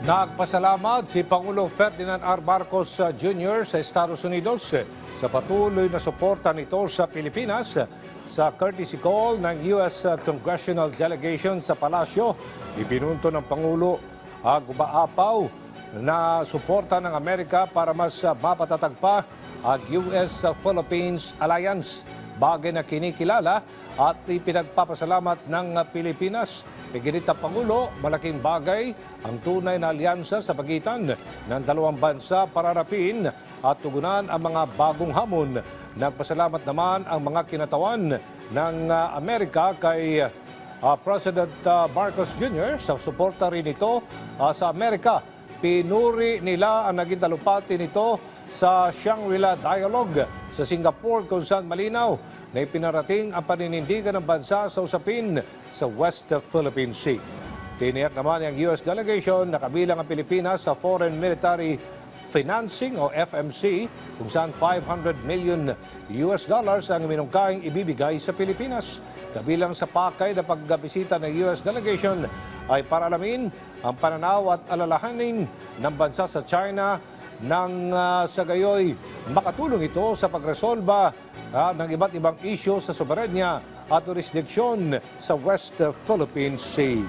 Nagpasalamat si Pangulong Ferdinand R. Marcos Jr. sa Estados Unidos sa patuloy na suporta nito sa Pilipinas sa courtesy call ng U.S. Congressional Delegation sa Palasyo. Ipinunto ng Pangulo ang umaapaw na suporta ng Amerika para mas mapatatag pa ang U.S.-Philippines Alliance, bagay na kinikilala at ipinagpapasalamat ng Pilipinas. Iginit ang Pangulo, malaking bagay ang tunay na alyansa sa pagitan ng dalawang bansa para rapin at tugunan ang mga bagong hamon. Nagpasalamat naman ang mga kinatawan ng Amerika kay President Marcos Jr. sa suporta rin ito sa Amerika. Pinuri nila ang naging talumpati nito sa Shangri-La Dialogue sa Singapore kung saan malinaw na ipinarating ang paninindigan ng bansa sa usapin sa West Philippine Sea. Tiniyak naman ang U.S. delegation na kabilang ang Pilipinas sa Foreign Military Financing o FMC kung saan $500 million ang minungkahing ibibigay sa Pilipinas. Kabilang sa pakay na pagbisita ng U.S. delegation ay para alamin ang pananaw at alalahanin ng bansa sa China nang sa gayoy makatulong ito sa pagresolba ng iba't ibang isyu sa soberenya at jurisdiksyon sa West Philippine Sea.